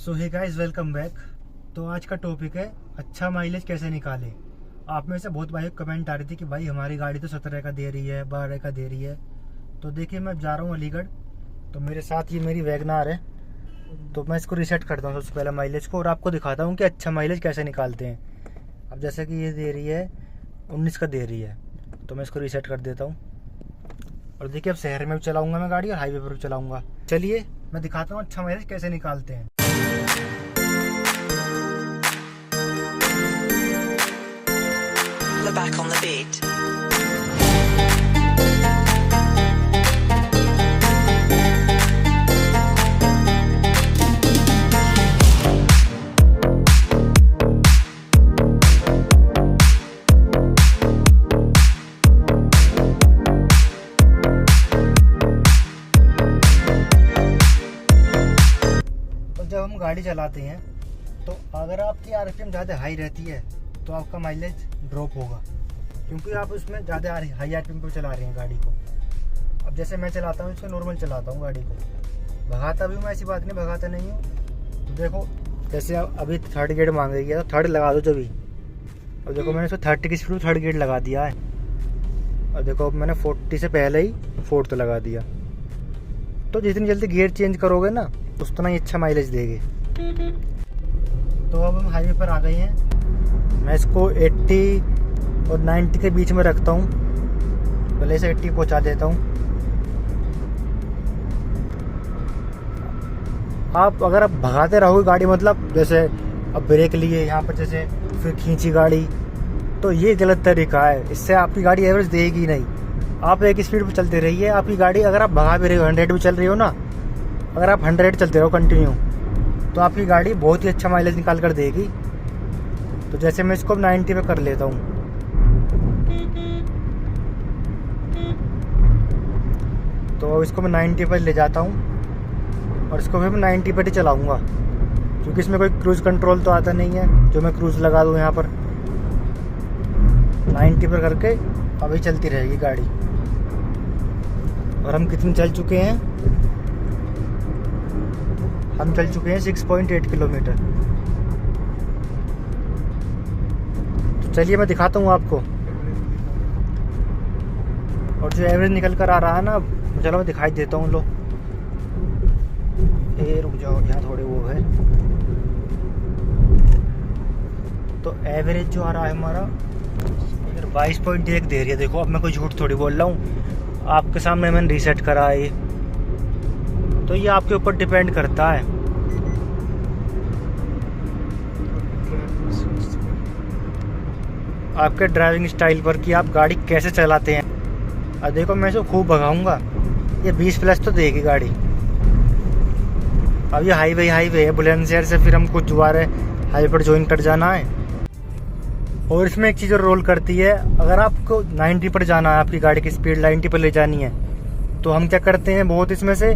सो hey guys, welcome back. तो आज का टॉपिक है अच्छा माइलेज कैसे निकाले। आप में से बहुत भाई कमेंट आ रही थी कि भाई हमारी गाड़ी तो 17 का दे रही है, 12 का दे रही है। तो देखिए, मैं जा रहा हूँ अलीगढ़, तो मेरे साथ ये मेरी वैगनार है। तो मैं इसको रीसेट करता हूँ सबसे पहले माइलेज को, और आपको दिखाता हूँ कि अच्छा माइलेज कैसे निकालते हैं। अब जैसे कि ये दे रही है 19 का दे रही है, तो मैं इसको रीसेट कर देता हूँ। और देखिए, अब शहर में भी चलाऊँगा मैं गाड़ी और हाईवे पर भी चलाऊँगा। चलिए मैं दिखाता हूँ अच्छा माइलेज कैसे निकालते हैं। Back on the beat. तो जब हम गाड़ी चलाते हैं तो अगर आपकी आरपीएम ज़्यादा हाई रहती है तो आपका माइलेज ड्रॉप होगा, क्योंकि आप उसमें ज़्यादा हाई आरपीएम पर चला रहे हैं गाड़ी को। अब जैसे मैं चलाता हूँ, इसको नॉर्मल चलाता हूँ गाड़ी को, भगाता भी हूँ, ऐसी बात नहीं भगाता नहीं हूँ। तो देखो, जैसे अभी थर्ड गियर मांग रही है तो थर्ड लगा दो जब भी। अब देखो, मैंने इसको 30 की स्पीड थर्ड गियर लगा दिया है, और देखो अब मैंने 40 से पहले ही फोर्थ लगा दिया। तो जितनी जल्दी गियर चेंज करोगे ना, उतना ही अच्छा माइलेज देगी। तो अब हम हाईवे पर आ गए हैं। मैं इसको 80 और 90 के बीच में रखता हूँ, पहले से 80 पहुँचा देता हूँ। आप अगर आप भगाते रहोगे गाड़ी, मतलब जैसे अब ब्रेक लिए यहाँ पर, जैसे फिर खींची गाड़ी, तो ये गलत तरीका है। इससे आपकी गाड़ी एवरेज देगी नहीं। आप एक स्पीड पर चलते रहिए। आपकी गाड़ी अगर आप भगा भी रहे हो, 100 भी चल रही हो ना, अगर आप 100 चलते रहो कंटिन्यू, तो आपकी गाड़ी बहुत ही अच्छा माइलेज निकाल कर देगी। तो जैसे मैं इसको 90 पे कर लेता हूँ, तो इसको मैं 90 पर ले जाता हूँ, और इसको फिर मैं 90 पर ही चलाऊँगा, क्योंकि इसमें कोई क्रूज़ कंट्रोल तो आता नहीं है जो मैं क्रूज़ लगा दूँ यहाँ पर। 90 पर करके अभी चलती रहेगी गाड़ी। और हम कितने चल चुके हैं? हम चल चुके हैं 6.8 किलोमीटर। तो चलिए मैं दिखाता हूँ आपको, और जो एवरेज निकल कर आ रहा है ना, चलो मैं दिखाई देता हूँ। लो, ये रुक जाओ, यहाँ थोड़े वो है। तो एवरेज जो आ रहा है हमारा 22.1 दे रही है। देखो, अब मैं कोई झूठ थोड़ी बोल रहा हूँ, आपके सामने मैंने रीसेट करा है। तो ये आपके ऊपर डिपेंड करता है। आपके ड्राइविंग स्टाइल पर कि आप गाड़ी कैसे चलाते हैं। और देखो, मैं इसको खूब भगाऊंगा, ये 20 प्लस तो देगी गाड़ी। अब ये हाईवे है, बुलंदशहर से फिर हमको दोबारा हाईवे पर ज्वाइन कर जाना है। और इसमें एक चीज़ और रोल करती है, अगर आपको 90 पर जाना है, आपकी गाड़ी की स्पीड 90 पर ले जानी है, तो हम क्या करते हैं बहुत इसमें से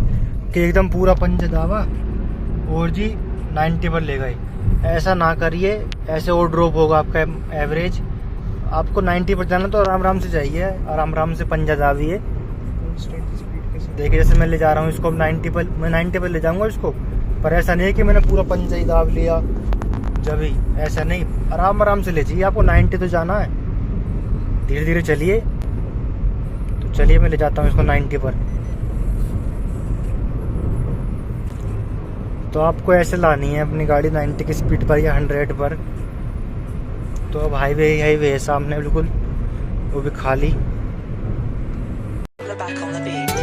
कि एकदम पूरा पंजा दावा और जी 90 पर ले गए। ऐसा ना करिए, ऐसे और ड्रॉप होगा आपका एवरेज। आपको 90 पर जाना तो आराम आराम से जाइए, आराम आराम से पंजा दाविए। देखिए, जैसे मैं ले जा रहा हूँ इसको 90 पर, मैं 90 पर ले जाऊँगा इसको, पर ऐसा नहीं है कि मैंने पूरा पंजा ही दाब लिया जब ही, ऐसा नहीं। आराम आराम से ले जाइए, आपको 90 तो जाना है, धीरे धीरे चलिए। तो चलिए मैं ले जाता हूँ इसको 90 पर। तो आपको ऐसे लानी है अपनी गाड़ी 90 की स्पीड पर या 100 पर। तो अब हाईवे है सामने बिल्कुल, वो भी खाली। Back on the beat.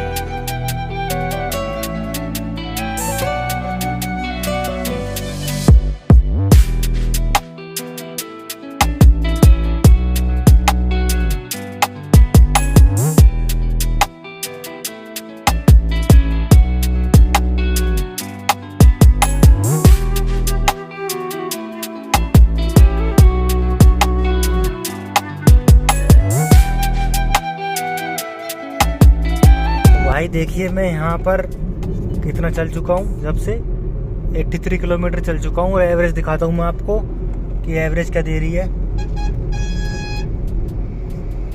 भाई देखिए, मैं यहाँ पर कितना चल चुका हूँ, जब से 83 किलोमीटर चल चुका हूँ। एवरेज दिखाता हूँ मैं आपको कि एवरेज क्या दे रही है।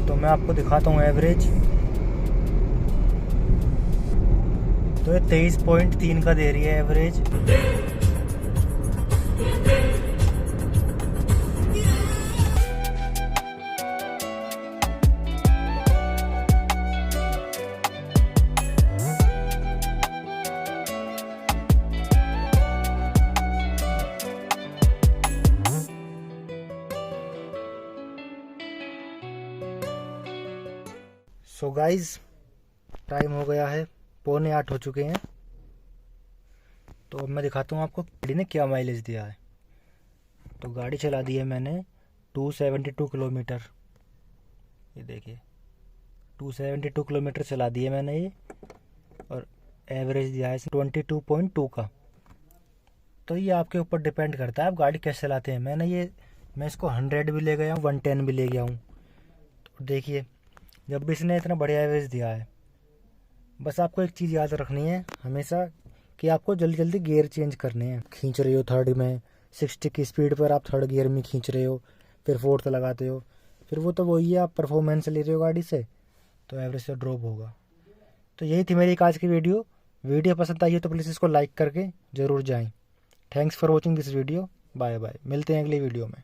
तो मैं आपको दिखाता हूँ एवरेज। तो ये 23.3 का दे रही है एवरेज। सो गाइज टाइम हो गया है 7:45 हो चुके हैं। तो अब मैं दिखाता हूँ आपको गाड़ी ने क्या माइलेज दिया है। तो गाड़ी चला दी है मैंने 272 किलोमीटर। ये देखिए 272 किलोमीटर चला दिए मैंने ये, और एवरेज दिया है 22.2 का। तो ये आपके ऊपर डिपेंड करता है आप गाड़ी कैसे चलाते हैं। मैं इसको 100 भी ले गया हूँ, 110 भी ले गया हूँ। तो देखिए जब भी इसने इतना बढ़िया एवरेज दिया है, बस आपको एक चीज़ याद रखनी है हमेशा कि आपको जल्दी जल्दी गियर चेंज करने हैं। खींच रहे हो थर्ड में 60 की स्पीड पर, आप थर्ड गियर में खींच रहे हो, फिर फोर्थ लगाते हो, फिर वो तो वही है, आप परफॉर्मेंस ले रहे हो गाड़ी से, तो एवरेज से ड्रॉप होगा। तो यही थी मेरी आज की वीडियो पसंद आई हो तो प्लीज़ इसको लाइक करके ज़रूर जाएं। Thanks for watching this video. Bye bye, मिलते हैं अगली वीडियो में।